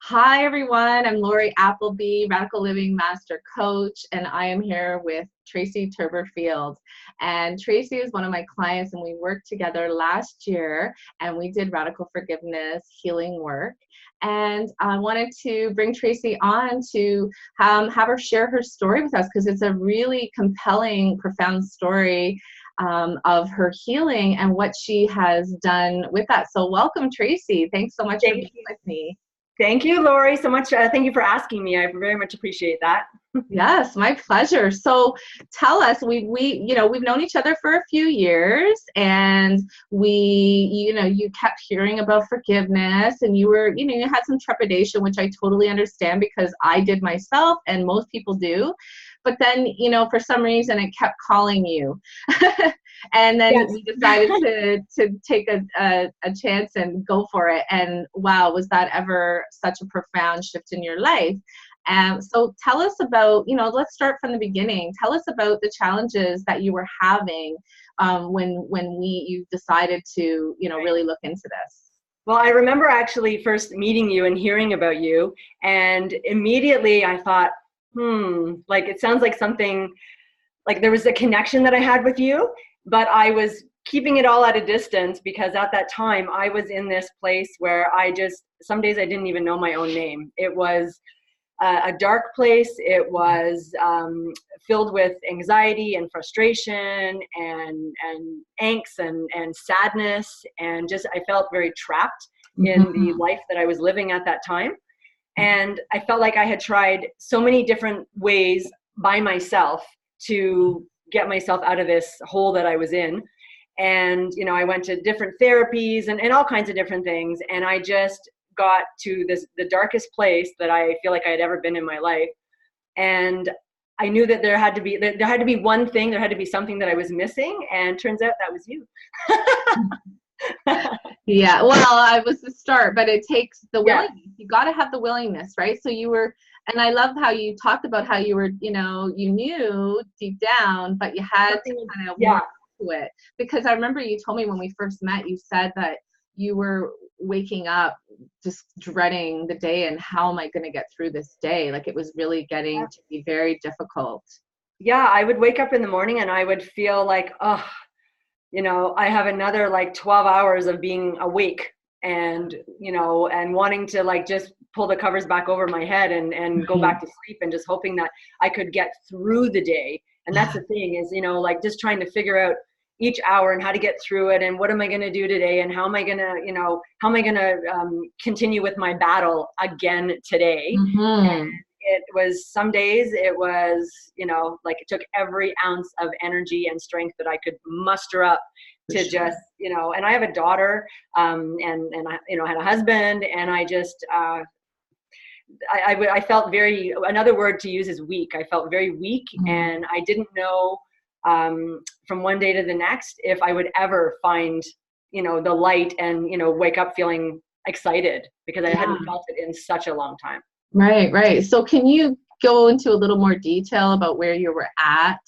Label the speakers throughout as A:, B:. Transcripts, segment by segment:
A: Hi, everyone. I'm Lori Appleby, Radical Living Master Coach, and I am here with Tracy Turberfield. And Tracy is one of my clients, and we worked together last year, and we did radical forgiveness healing work. And I wanted to bring Tracy on to have her share her story with us because it's a really compelling, profound story of her healing and what she has done with that. So welcome, Tracy. Thanks so much for being with me.
B: Thank you, Lori, so much. Thank you for asking me. I very much appreciate that.
A: Yes, my pleasure. So tell us, we've known each other for a few years, and you kept hearing about forgiveness, and you had some trepidation, which I totally understand because I did myself and most people do. But then, for some reason it kept calling you. And then
B: Yes.
A: we decided to take a chance and go for it. And wow, was that ever such a profound shift in your life? So tell us about, let's start from the beginning. Tell us about the challenges that you were having when you decided to, really look into this.
B: Well, I remember actually first meeting you and hearing about you, and immediately I thought, like it sounds like something, like there was a connection that I had with you, but I was keeping it all at a distance because at that time I was in this place where some days I didn't even know my own name. It was a dark place. It was filled with anxiety and frustration and angst and sadness, and just I felt very trapped in the life that I was living at that time. And I felt like I had tried so many different ways by myself to get myself out of this hole that I was in. And, I went to different therapies and all kinds of different things. And I just got to the darkest place that I feel like I had ever been in my life. And I knew that there had to be one thing, there had to be something that I was missing. And turns out that was you.
A: Yeah, well, I was the start, but it takes the willingness. Yeah. You got to have the willingness, right? So and I love how you talked about how you were, you knew deep down, but you had to kind of work to it. Because I remember you told me when we first met, you said that you were waking up just dreading the day and how am I going to get through this day? Like it was really getting to be very difficult.
B: Yeah, I would wake up in the morning and I would feel like, I have another like 12 hours of being awake and, and wanting to like just pull the covers back over my head and go back to sleep and just hoping that I could get through the day. And that's the thing is, like just trying to figure out each hour and how to get through it and what am I going to do today and how am I going to, continue with my battle again today. And it was some days it was, like it took every ounce of energy and strength that I could muster up to just, and I have a daughter, and I, had a husband, and I just, I felt another word to use is weak. I felt very weak, and I didn't know, from one day to the next, if I would ever find, the light and, wake up feeling excited because I hadn't felt it in such a long time.
A: Right. So can you go into a little more detail about where you were at?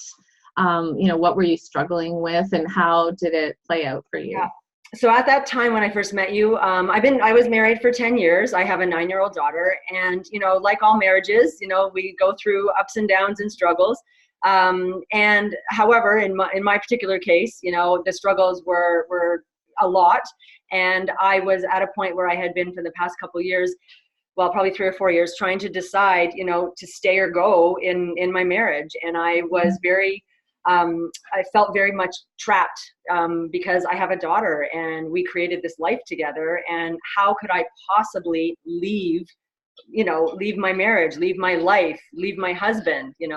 A: What were you struggling with and how did it play out for you?
B: Yeah. So at that time when I first met you, I was married for 10 years. I have a 9-year-old daughter, and, like all marriages, we go through ups and downs and struggles. And however, in my particular case, the struggles were a lot. And I was at a point where I had been for the past couple of years, well, probably 3 or 4 years, trying to decide, to stay or go in my marriage. And I was I felt very much trapped because I have a daughter and we created this life together. And how could I possibly leave my marriage, leave my life, leave my husband, and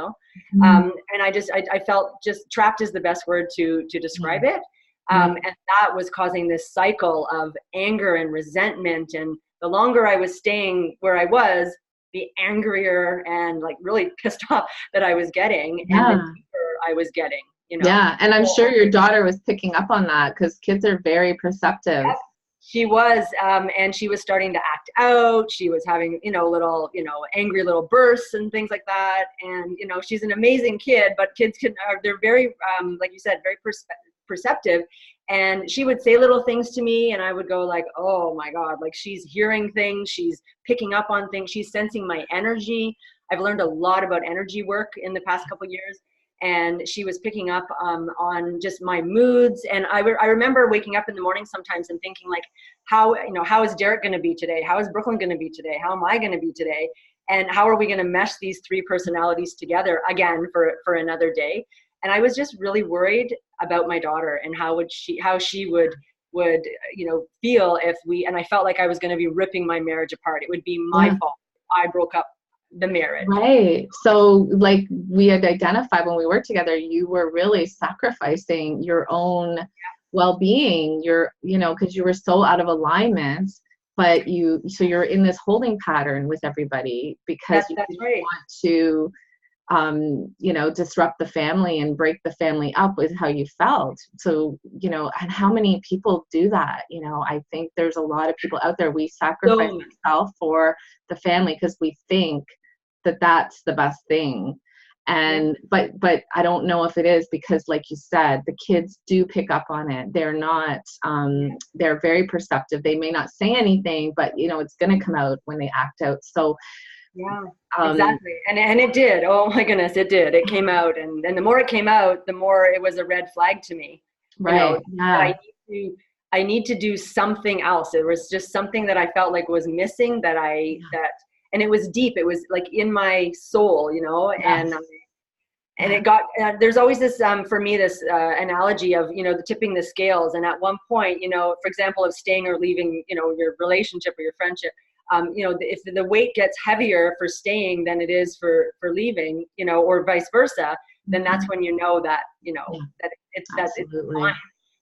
B: I felt just trapped is the best word to describe it. And that was causing this cycle of anger and resentment. And the longer I was staying where I was, the angrier and like really pissed off that I was getting, and the deeper I was getting,
A: Yeah, and I'm sure your daughter was picking up on that because kids are very perceptive.
B: Yep. She was, and she was starting to act out. She was having, little, angry little bursts and things like that. And, she's an amazing kid, but kids they're very, like you said, very perceptive. And she would say little things to me and I would go like, oh my God, like she's hearing things, she's picking up on things, she's sensing my energy. I've learned a lot about energy work in the past couple of years. And she was picking up on just my moods. And I remember waking up in the morning sometimes and thinking like, how is Derek going to be today? How is Brooklyn going to be today? How am I going to be today? And how are we going to mesh these three personalities together again for another day? And I was just really worried about my daughter and how she would feel if and I felt like I was going to be ripping my marriage apart. It would be my fault. I broke up the marriage.
A: Right. So like we had identified when we worked together, you were really sacrificing your own well-being, because you were so out of alignment, but you're in this holding pattern with everybody because you didn't want to disrupt the family and break the family up with how you felt. So, and how many people do that? I think there's a lot of people out there, we sacrifice ourselves for the family because we think that that's the best thing. And, but I don't know if it is because like you said, the kids do pick up on it. They're not, they're very perceptive. They may not say anything, but it's going to come out when they act out. So
B: yeah, exactly. And it did. Oh my goodness, it did. It came out. And the more it came out, the more it was a red flag to me.
A: Right.
B: I need to do something else. It was just something that I felt like was missing and it was deep. It was like in my soul, and it got, there's always this, for me, this analogy of, the tipping the scales. And at one point, for example, of staying or leaving, your relationship or your friendship, if the weight gets heavier for staying than it is for leaving, or vice versa, then that's when that it's fine.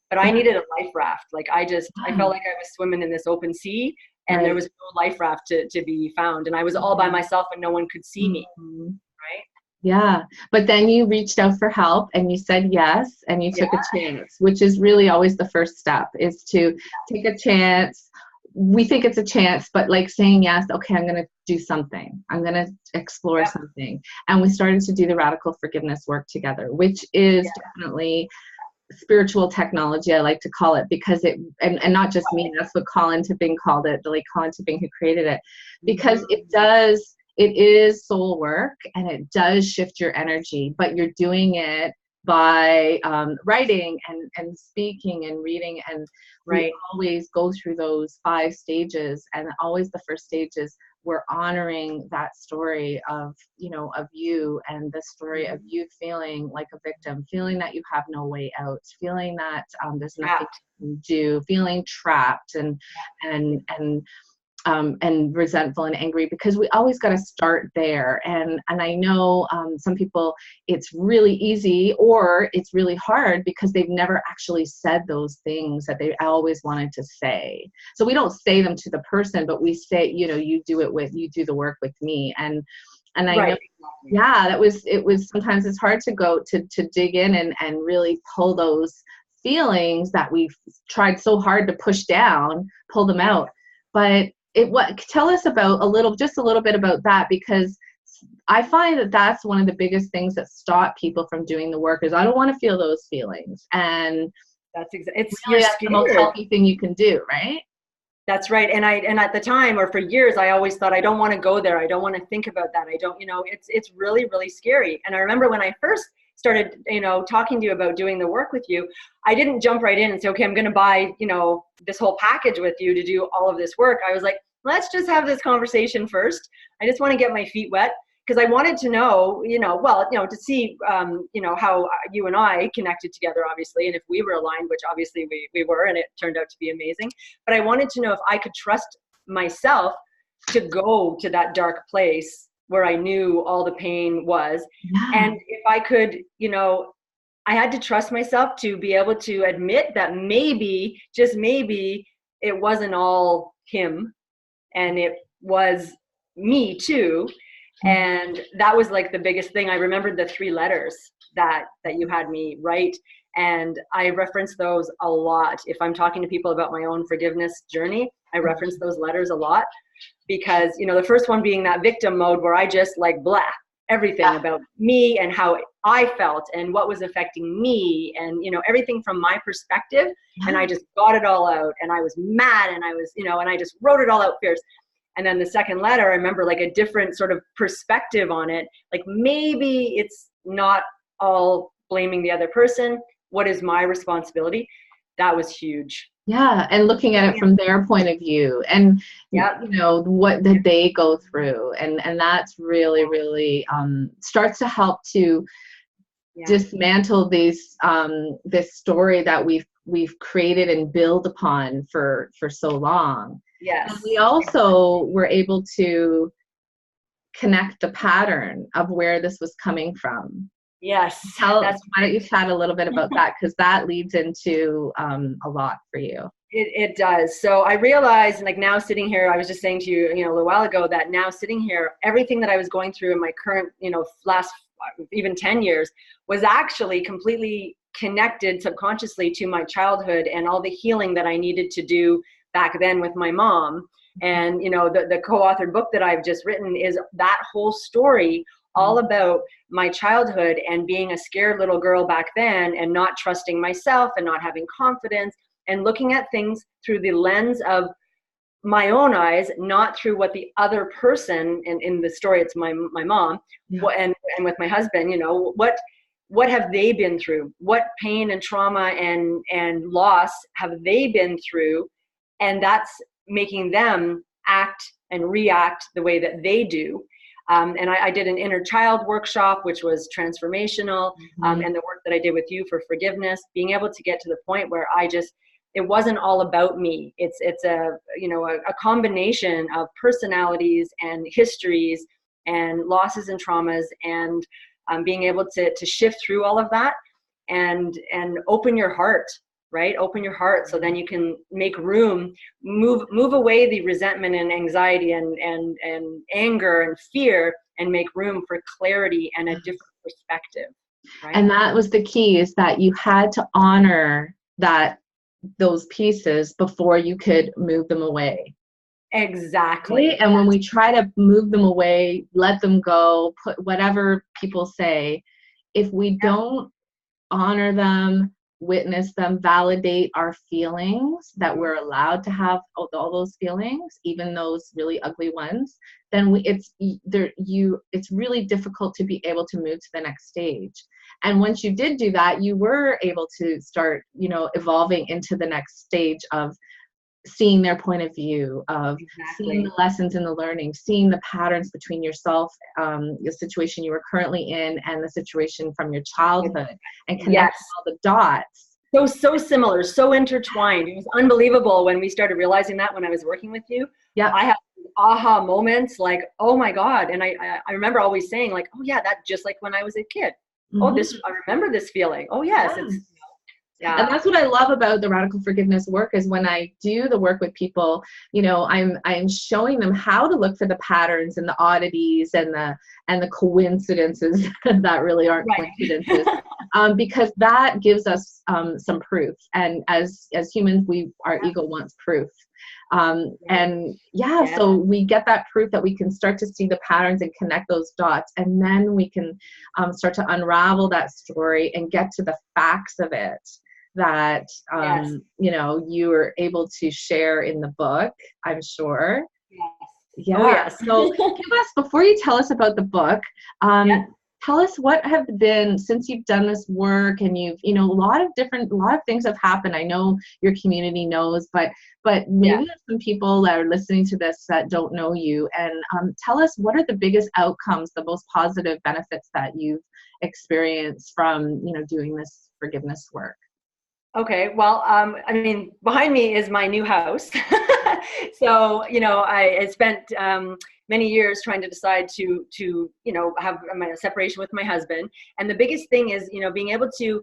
B: But I needed a life raft. Like I felt like I was swimming in this open sea and there was no life raft to be found. And I was all by myself and no one could see me. Right.
A: Yeah. But then you reached out for help and you said yes, and you took a chance, which is really always the first step, is to take a chance. We think it's a chance, but like saying yes, okay, I'm going to do something. I'm going to explore something. And we started to do the radical forgiveness work together, which is definitely spiritual technology, I like to call it, because and not just me, that's what Colin Tipping called it, like Colin Tipping who created it, because it is soul work and it does shift your energy, but you're doing it by writing and speaking and reading, and we always go through those 5 stages, and always the first stage is we're honoring that story of you and the story of you feeling like a victim, feeling that you have no way out, feeling that there's nothing you can do, feeling trapped and resentful and angry, because we always got to start there. And I know some people, it's really easy or it's really hard because they've never actually said those things that they always wanted to say. So we don't say them to the person, but we say, you do the work with me. And I know, it was sometimes it's hard to go to dig in and really pull those feelings that we've tried so hard to push down, pull them out. But tell us about a little bit about that, because I find that that's one of the biggest things that stop people from doing the work, is I don't want to feel those feelings. And
B: that's
A: the most healthy thing you can do, right?
B: That's right. And at the time, or for years, I always thought, I don't want to go there. I don't want to think about that. I don't, it's really, really scary. And I remember when I first started, talking to you about doing the work with you, I didn't jump right in and say, okay, I'm going to buy, this whole package with you to do all of this work. I was like, let's just have this conversation first. I just want to get my feet wet, because I wanted to know, to see, how you and I connected together, obviously, and if we were aligned, which obviously we were, and it turned out to be amazing. But I wanted to know if I could trust myself to go to that dark place where I knew all the pain was. And if I could, I had to trust myself to be able to admit that maybe, just maybe, it wasn't all him, and it was me too. And that was like the biggest thing. I remembered the 3 letters that you had me write, and I reference those a lot. If I'm talking to people about my own forgiveness journey, I reference those letters a lot, because, the first one being that victim mode where I just like blah, everything about me and how I felt and what was affecting me, and everything from my perspective. And I just got it all out, and I was mad, and I was and I just wrote it all out fierce. And then the second letter, I remember like a different sort of perspective on it, like maybe it's not all blaming the other person, what is my responsibility? That was huge.
A: Yeah, and looking at it from their point of view, and what did they go through, and that's really starts to help to dismantle this story that we've created and build upon for so long.
B: Yes.
A: And we also were able to connect the pattern of where this was coming from.
B: Yes.
A: Why don't you chat a little bit about that, because that leads into a lot for you.
B: It does. So I realized, like, now sitting here, I was just saying to you, a little while ago, that now sitting here, everything that I was going through in my current, last even 10 years was actually completely connected subconsciously to my childhood and all the healing that I needed to do back then with my mom. And, the co-authored book that I've just written is that whole story, all about my childhood and being a scared little girl back then and not trusting myself and not having confidence and looking at things through the lens of my own eyes, not through what the other person, and in the story it's my mom, and with my husband, what have they been through? What pain and trauma and loss have they been through? And that's making them act and react the way that they do. And I did an inner child workshop, which was transformational, and the work that I did with you for forgiveness, being able to get to the point where it wasn't all about me. It's a combination of personalities and histories and losses and traumas, and being able to shift through all of that and open your heart. Right? Open your heart, so then you can make room, move away the resentment and anxiety and anger and fear, and make room for clarity and a different perspective. Right?
A: And that was the key, is that you had to honor those pieces before you could move them away.
B: Exactly.
A: Right? And when we try to move them away, let them go, put whatever people say, if we don't honor them, witness them, validate our feelings, that we're allowed to have all those feelings, even those really ugly ones, then it's really difficult to be able to move to the next stage. And once you did do that, you were able to start, evolving into the next stage of seeing their point of view, of seeing the lessons in the learning, seeing the patterns between yourself, the situation you were currently in, and the situation from your childhood, and connecting all the dots.
B: So similar, so intertwined. It was unbelievable when we started realizing that when I was working with you.
A: Yeah,
B: I had aha moments like, oh my God. And I remember always saying like, oh yeah, that's just like when I was a kid. Oh, I remember this feeling. Oh yes. Yeah.
A: And that's what I love about the radical forgiveness work, is when I do the work with people, I'm showing them how to look for the patterns and the oddities and the coincidences that really aren't coincidences, because that gives us some proof. And as humans, our ego wants proof. So we get that proof that we can start to see the patterns and connect those dots, and then we can start to unravel that story and get to the facts of it that you were able to share in the book, I'm sure.
B: Yes. Oh, yes.
A: So before you tell us about the book, tell us what have been, since you've done this work and you've, a lot of things have happened. I know your community knows, but maybe there's some people that are listening to this that don't know you, and tell us, what are the biggest outcomes, the most positive benefits that you've experienced from, doing this forgiveness work?
B: Okay, well, behind me is my new house. So, I spent many years trying to decide to have a separation with my husband. And the biggest thing is, being able to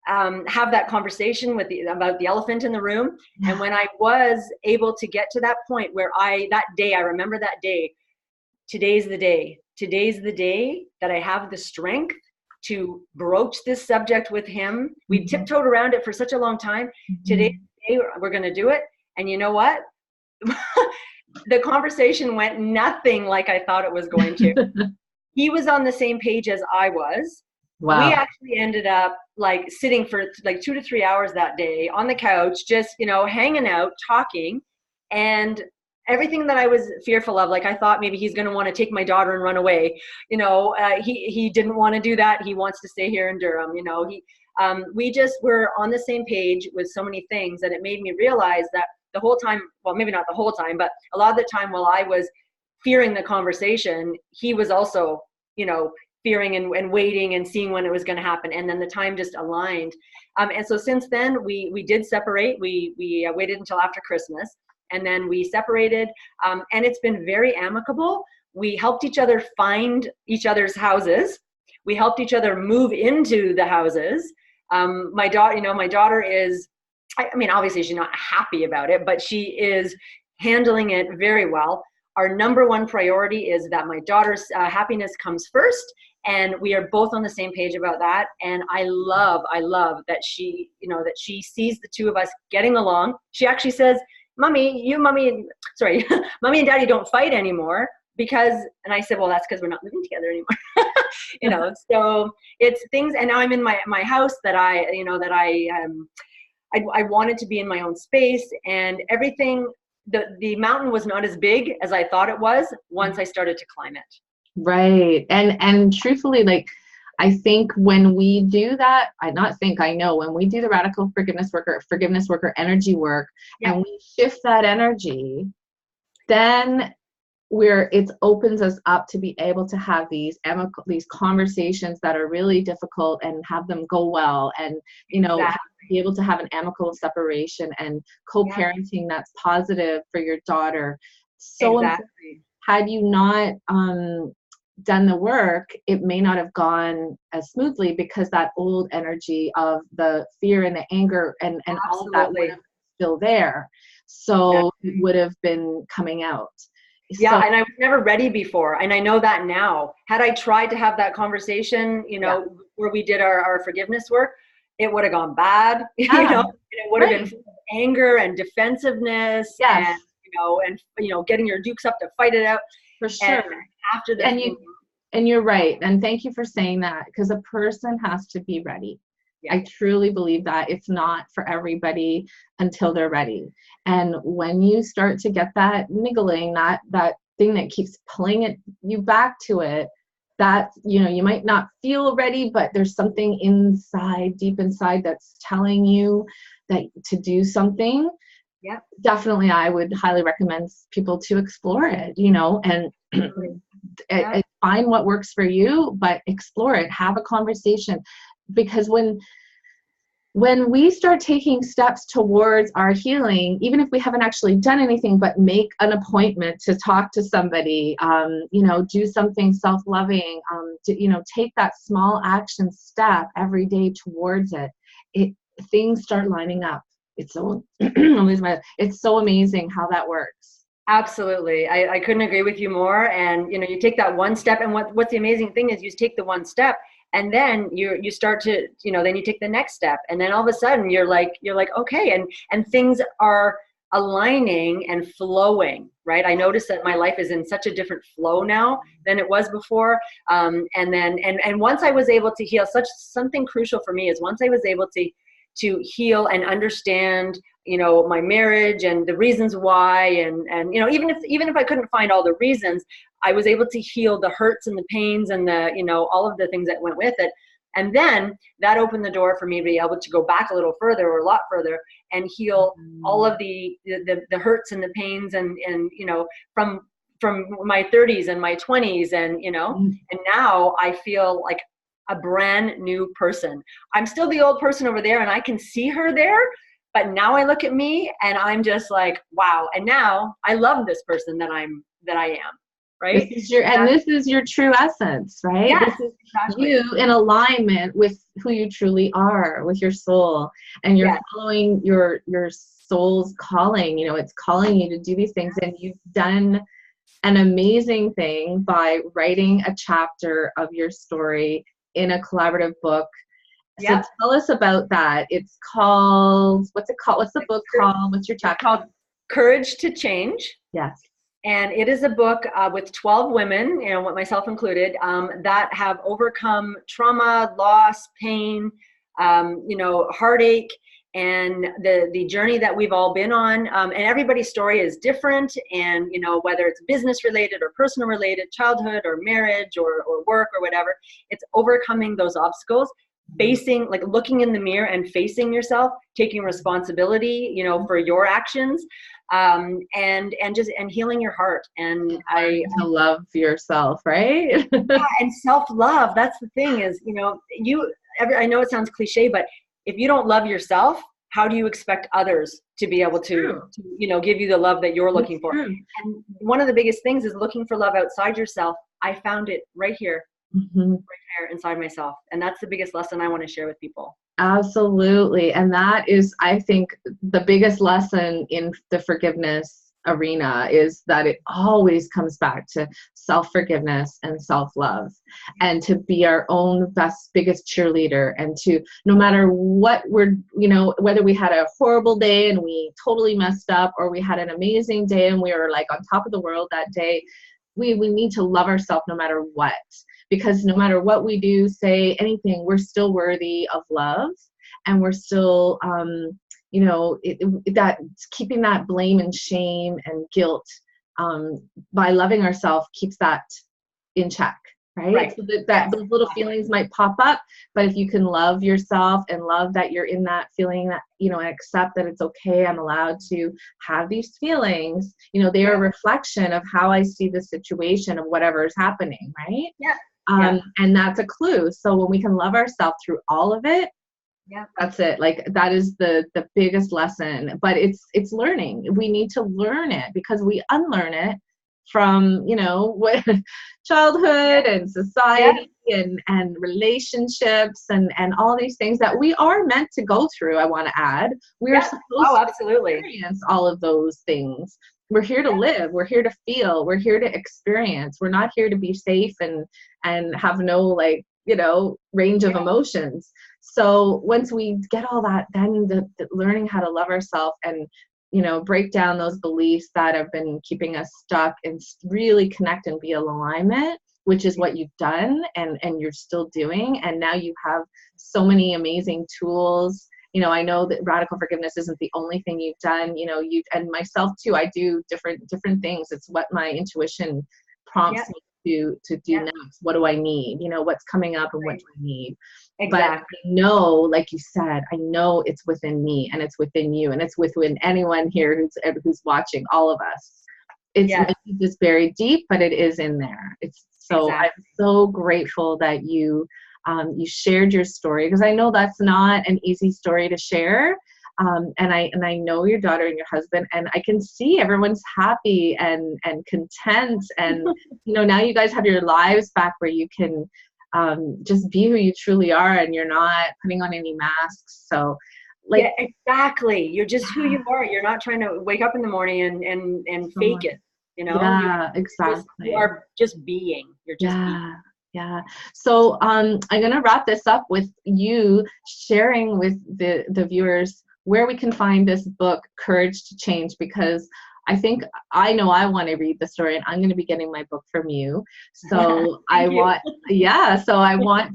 B: have that conversation about the elephant in the room. And when I was able to get to that point where I remember that day, today's the day that I have the strength to broach this subject with him. We tiptoed around it for such a long time. Today, we're going to do it. And you know what? The conversation went nothing like I thought it was going to. he was on the same page as I was. We
A: Wow.
B: actually ended up like sitting for like 2 to 3 hours that day on the couch, just, hanging out, talking. And everything that I was fearful of, like I thought maybe he's going to want to take my daughter and run away. He didn't want to do that. He wants to stay here in Durham. We just were on the same page with so many things that it made me realize that the whole time, well, maybe not the whole time, but a lot of the time while I was fearing the conversation, he was also, fearing and waiting and seeing when it was going to happen. And then the time just aligned. And so since then we did separate. We waited until after Christmas, and then we separated. And it's been very amicable. We helped each other find each other's houses. We helped each other move into the houses. My daughter is, I mean, obviously she's not happy about it, but she is handling it very well. Our number one priority is that my daughter's happiness comes first, and we are both on the same page about that. And I love that she sees the two of us getting along. She actually says, mommy and daddy don't fight anymore, and I said, well, that's because we're not living together anymore. So it's things. And now I'm in my house that I wanted to be in my own space, and everything. The mountain was not as big as I thought it was once I started to climb it.
A: Right. And truthfully, like, I think when we do that, I know when we do the radical forgiveness work or energy work,
B: yeah.
A: and we shift that energy, then it opens us up to be able to have these conversations that are really difficult and have them go well, and
B: Exactly.
A: be able to have an amicable separation and co-parenting that's positive for your daughter. So
B: exactly.
A: Had you not done the work, it may not have gone as smoothly, because that old energy of the fear and the anger and all of that would have been still there. So it would have been coming out.
B: Yeah, and I was never ready before, and I know that now. Had I tried to have that conversation, where we did our forgiveness work, it would have gone bad. And it would have been full of anger and defensiveness, and getting your dukes up to fight it out.
A: For sure.
B: And after the
A: and you're right, and thank you for saying that, because a person has to be ready. I truly believe that it's not for everybody until they're ready. And when you start to get that niggling, that thing that keeps pulling you back to it, that, you might not feel ready, but there's something deep inside that's telling you that to do something.
B: Yeah.
A: Definitely, I would highly recommend people to explore it, and find what works for you, but explore it, have a conversation. Because when we start taking steps towards our healing, even if we haven't actually done anything, but make an appointment to talk to somebody, do something self-loving, take that small action step every day towards it, things start lining up. It's so it's so amazing how that works.
B: Absolutely. I couldn't agree with you more. And, you take that one step, and what's the amazing thing is you take the one step, and then you start to, then you take the next step, and then all of a sudden you're like, okay. And things are aligning and flowing, right? I noticed that my life is in such a different flow now than it was before. And once I was able to heal, something crucial for me is once I was able to heal and understand, my marriage and the reasons why, and even if I couldn't find all the reasons, I was able to heal the hurts and the pains and the, all of the things that went with it. And then that opened the door for me to be able to go back a little further, or a lot further, and heal all of the hurts and the pains and from my 30s and my 20s, and and now I feel like a brand new person. I'm still the old person over there, and I can see her there, but now I look at me and I'm just like, wow. And now I love this person that I am, right?
A: This is your true essence, right?
B: Yes,
A: this is
B: exactly.
A: you in alignment with who you truly are, with your soul, and you're following your soul's calling. It's calling you to do these things, and you've done an amazing thing by writing a chapter of your story in a collaborative book. So tell us about that. It's called, what's it called? What's the book called? What's your chapter?
B: It's called Courage to Change.
A: Yes.
B: And it is a book with 12 women, you know, myself included, that have overcome trauma, loss, pain, you know, heartache, and the journey that we've all been on. And everybody's story is different. And, you know, whether it's business related or personal related, childhood or marriage or work or whatever, it's overcoming those obstacles, facing, like looking in the mirror and facing yourself, taking responsibility, you know, for your actions, and healing your heart. And
A: To love yourself, right?
B: yeah, and self-love. That's the thing is, you know, I know it sounds cliche, but if you don't love yourself, how do you expect others to be able to, you know, give you the love that you're looking for? And one of the biggest things is looking for love outside yourself. I found it right here, right here inside myself. And that's the biggest lesson I want to share with people.
A: Absolutely. And that is, I think, the biggest lesson in the forgiveness arena is that it always comes back to self-forgiveness and self-love, and to be our own biggest cheerleader, and to, no matter what we're, you know, whether we had a horrible day and we totally messed up, or we had an amazing day and we were like on top of the world that day, we need to love ourselves no matter what. Because no matter what we do, say, anything, we're still worthy of love, and we're still, you know, that keeping that blame and shame and guilt, by loving ourselves, keeps that in check, right? So that those little feelings might pop up, but if you can love yourself and love that you're in that feeling, that, you know, and accept that it's okay, I'm allowed to have these feelings, you know, they are a reflection of how I see the situation of whatever is happening, right? And that's a clue. So when we can love ourselves through all of it, that's it. Like, that is the biggest lesson. But it's learning. We need to learn it, because we unlearn it from, you know, what childhood and society and relationships and all these things that we are meant to go through. I want to add, we are supposed to experience all of those things. We're here to live. We're here to feel. We're here to experience. We're not here to be safe and have no, like, you know, range of emotions. So once we get all that, then the learning how to love ourselves and, you know, break down those beliefs that have been keeping us stuck, and really connect and be in alignment, which is what you've done and you're still doing. And now you have so many amazing tools. You know, I know that radical forgiveness isn't the only thing you've done. You know, you and myself too, I do different things. It's what my intuition prompts me to do next. What do I need? You know, what's coming up and what do I need? But I know, like you said, I know it's within me, and it's within you, and it's within anyone here who's watching, all of us. It's just buried deep, but it is in there. It's so I'm so grateful that you shared your story, because I know that's not an easy story to share. And I know your daughter and your husband, and I can see everyone's happy and content, and you know, now you guys have your lives back where you can just be who you truly are, and you're not putting on any masks. So, like,
B: exactly, you're just who you are. You're not trying to wake up in the morning and fake it. You know,
A: exactly.
B: You are just being. You're just being.
A: Yeah. So I'm gonna wrap this up with you sharing with the viewers where we can find this book, Courage to Change, because I think I know I want to read the story, and I'm going to be getting my book from you. So I want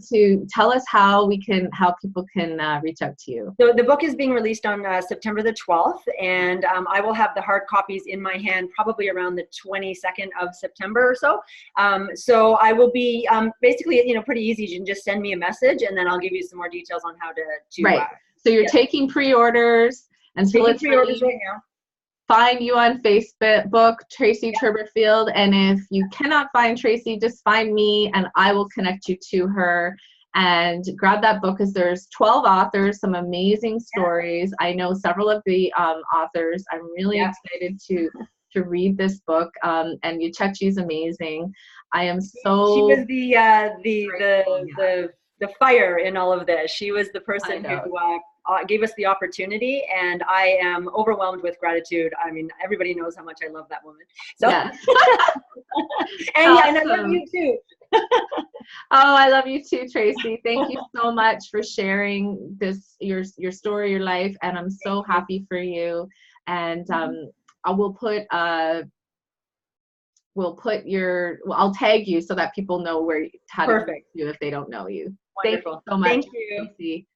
A: to tell us how people can reach out to you.
B: So the book is being released on September the 12th, and I will have the hard copies in my hand probably around the 22nd of September or so. So I will be basically, you know, pretty easy. You can just send me a message, and then I'll give you some more details on how to
A: right. So you're taking pre-orders, and so
B: taking pre-orders right now.
A: Find you on Facebook, Tracy Turberfield, and if you cannot find Tracy, just find me, and I will connect you to her. And grab that book, because there's 12 authors, some amazing stories. I know several of the authors. I'm really excited to read this book. And Yuchechi's amazing. I am so.
B: She was the fire in all of this. She was the person who gave us the opportunity, and I am overwhelmed with gratitude. I mean, everybody knows how much I love that woman. So, and I love you too.
A: Oh, I love you too, Tracy. Thank you so much for sharing your story, your life, and I'm so happy for you. And I will put we'll put I'll tag you so that people know how to
B: Perfect.
A: reach you if they don't know you.
B: Wonderful.
A: Thank you so much.
B: Thank you.
A: Tracy.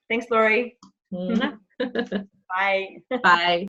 B: Thanks, Lori.
A: Mhm.
B: Bye.
A: Bye.